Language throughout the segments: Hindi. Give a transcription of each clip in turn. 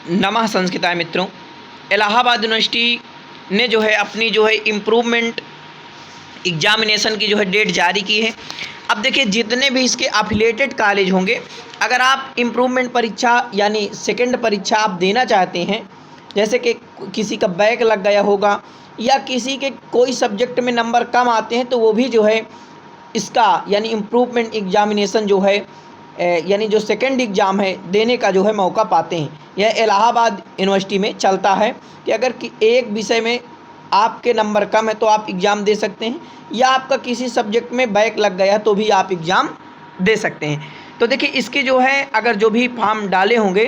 नमः संस्कृताय मित्रों। इलाहाबाद यूनिवर्सिटी ने जो है अपनी जो है इम्प्रूवमेंट एग्जामिनेशन की जो है डेट जारी की है। अब देखिए जितने भी इसके अफिलिएटेड कॉलेज होंगे, अगर आप इम्प्रूवमेंट परीक्षा यानी सेकंड परीक्षा आप देना चाहते हैं, जैसे कि किसी का बैक लग गया होगा या किसी के कोई सब्जेक्ट में नंबर कम आते हैं, तो वो भी जो है इसका यानी इम्प्रूवमेंट एग्जामिनेशन जो है यानी जो सेकंड एग्ज़ाम है देने का जो है मौका पाते हैं। यह इलाहाबाद यूनिवर्सिटी में चलता है कि अगर एक विषय में आपके नंबर कम है तो आप एग्ज़ाम दे सकते हैं, या आपका किसी सब्जेक्ट में बैक लग गया तो भी आप एग्ज़ाम दे सकते हैं। तो देखिए इसके जो है अगर जो भी फॉर्म डाले होंगे,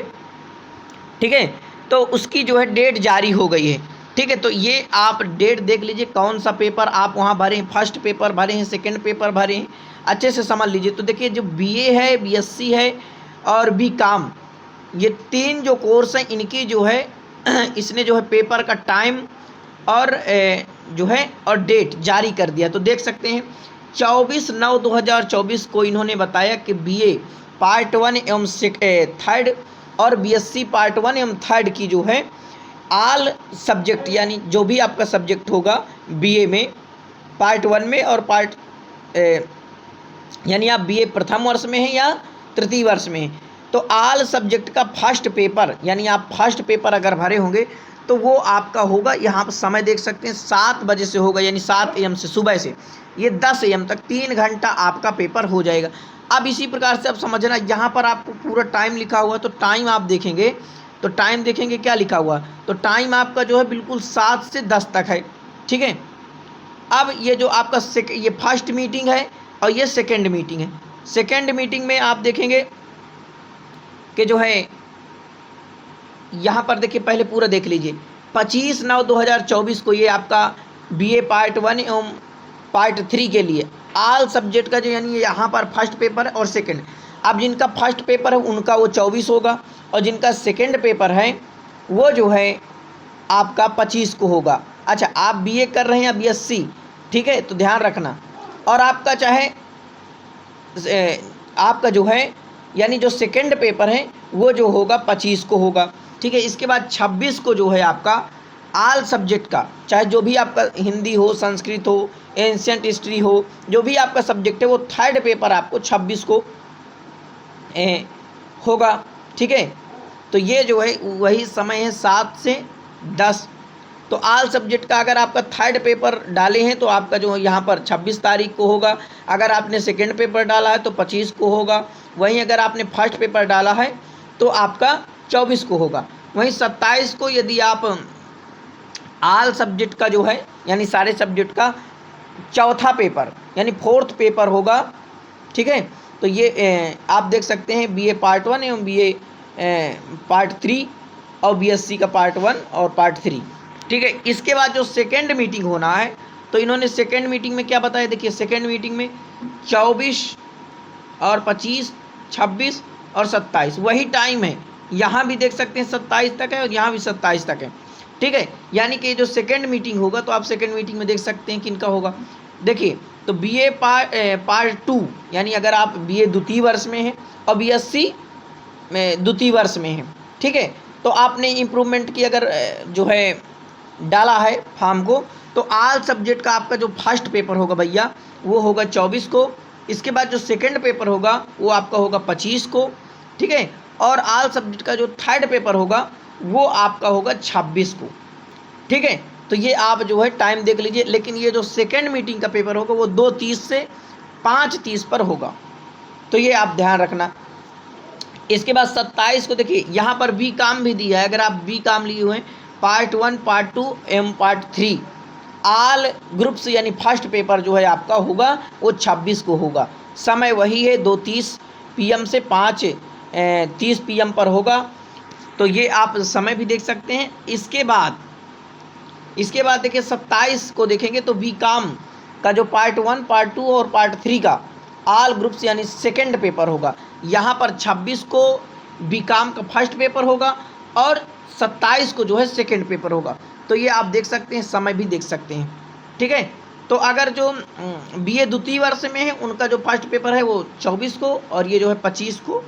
ठीक है, तो उसकी जो है डेट जारी हो गई है। ठीक है, तो ये आप डेट देख लीजिए कौन सा पेपर आप वहाँ भरे हैं, फर्स्ट पेपर भरे हैं, सेकंड पेपर भरे हैं, अच्छे से समझ लीजिए। तो देखिए जो बीए है, बीएससी है और बीकॉम, ये तीन जो कोर्स हैं इनकी जो है इसने जो है पेपर का टाइम और जो है और डेट जारी कर दिया। तो देख सकते हैं 24/9/2024 को इन्होंने बताया कि बीए पार्ट 1 एवं थर्ड और बीएससी पार्ट 1 एवं थर्ड की जो है आल सब्जेक्ट यानी जो भी आपका सब्जेक्ट होगा बीए में पार्ट 1 में और पार्ट यानी आप बीए प्रथम वर्ष में हैं या तृतीय वर्ष में हैं, तो आल सब्जेक्ट का फर्स्ट पेपर यानी आप फर्स्ट पेपर अगर भरे होंगे तो वो आपका होगा, यहाँ पर समय देख सकते हैं 7 बजे से होगा, यानी 7 AM से सुबह से ये 10 AM तक 3 घंटा आपका पेपर हो जाएगा। अब इसी प्रकार से आप समझना, यहाँ पर आपको पूरा टाइम लिखा हुआ है, तो टाइम आप देखेंगे तो टाइम देखेंगे क्या लिखा हुआ, तो टाइम आपका जो है बिल्कुल 7 से 10 तक है। ठीक है, अब ये जो आपका ये फर्स्ट मीटिंग है और ये सेकेंड मीटिंग है। सेकेंड मीटिंग में आप देखेंगे कि जो है यहाँ पर देखिए पहले पूरा देख लीजिए 25/9/2024 को ये आपका बीए पार्ट 1 एवं पार्ट 3 के लिए आल सब्जेक्ट का जो यानी यहाँ पर फर्स्ट पेपर है और सेकंड। अब जिनका फर्स्ट पेपर है उनका वो 24 होगा और जिनका सेकंड पेपर है वो जो है आपका 25 को होगा। अच्छा, आप बीए कर रहे हैं या बीएससी, ठीक है, तो ध्यान रखना। और आपका चाहे आपका जो है यानी जो सेकंड पेपर है वो जो होगा 25 को होगा। ठीक है, इसके बाद 26 को जो है आपका आल सब्जेक्ट का, चाहे जो भी आपका हिंदी हो, संस्कृत हो, एंशिएंट हिस्ट्री हो, जो भी आपका सब्जेक्ट है वो थर्ड पेपर आपको 26 को होगा। ठीक है, तो ये जो है वही समय है 7 से 10। तो आल सब्जेक्ट का अगर आपका थर्ड पेपर डाले हैं तो आपका जो यहाँ पर 26 तारीख को होगा। अगर आपने सेकंड पेपर डाला है तो 25 को होगा। वहीं अगर आपने फर्स्ट पेपर डाला है तो आपका 24 को होगा। वहीं 27 को यदि आप आल सब्जेक्ट का जो है यानी सारे सब्जेक्ट का चौथा पेपर यानी फोर्थ पेपर होगा। ठीक है, तो ये आप देख सकते हैं बीए पार्ट 1 एवं बीए पार्ट 3 और बीएससी का पार्ट 1 और पार्ट 3। ठीक है, इसके बाद जो सेकेंड मीटिंग होना है तो इन्होंने सेकेंड मीटिंग में क्या बताया, देखिए सेकेंड मीटिंग में 24 और 25, 26 और 27 वही टाइम है। यहाँ भी देख सकते हैं 27 तक है और यहाँ भी 27 तक है। ठीक है, यानी कि जो सेकेंड मीटिंग होगा तो आप सेकेंड मीटिंग में देख सकते हैं किनका होगा। देखिए तो बीए पार्ट 2 यानी अगर आप बीए द्वितीय वर्ष में हैं और बीएससी में द्वितीय वर्ष में हैं, ठीक है, तो आपने इम्प्रूवमेंट की अगर जो है डाला है फॉर्म को, तो आल सब्जेक्ट का आपका जो फर्स्ट पेपर होगा भैया वो होगा 24 को। इसके बाद जो सेकंड पेपर होगा वो आपका होगा 25 को। ठीक है, और आल सब्जेक्ट का जो थर्ड पेपर होगा वो आपका होगा 26 को। ठीक है, तो ये आप जो है टाइम देख लीजिए। लेकिन ये जो सेकंड मीटिंग का पेपर होगा वो 2:30 से 5:30 पर होगा, तो ये आप ध्यान रखना। इसके बाद 27 को देखिए यहाँ पर बी काम भी दिया है। अगर आप बी काम लिए हुए हैं पार्ट 1, पार्ट 2 एवं पार्ट 3 आल ग्रुप्स यानी फर्स्ट पेपर जो है आपका होगा वो 26 को होगा। समय वही है 2:30 PM से 5:30 PM पर होगा। तो ये आप समय भी देख सकते हैं। इसके बाद देखिए 27 को देखेंगे तो बी काम का जो पार्ट 1, पार्ट 2 और पार्ट 3 का आल ग्रुप्स यानी सेकंड पेपर होगा। यहाँ पर 26 को बी काम का फर्स्ट पेपर होगा और 27 को जो है सेकंड पेपर होगा। तो ये आप देख सकते हैं, समय भी देख सकते हैं। ठीक है, तो अगर जो बीए द्वितीय वर्ष में है उनका जो फर्स्ट पेपर है वो 24 को और ये जो है 25 को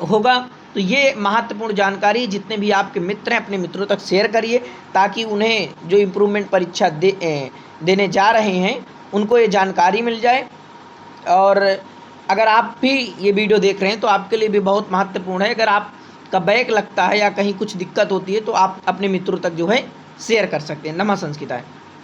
होगा। तो ये महत्वपूर्ण जानकारी जितने भी आपके मित्र हैं अपने मित्रों तक शेयर करिए, ताकि उन्हें जो इम्प्रूवमेंट परीक्षा देने जा रहे हैं उनको ये जानकारी मिल जाए। और अगर आप भी ये वीडियो देख रहे हैं तो आपके लिए भी बहुत महत्वपूर्ण है। अगर आपका बैक लगता है या कहीं कुछ दिक्कत होती है तो आप अपने मित्रों तक जो है शेयर कर सकते हैं। नमः संस्कृताय।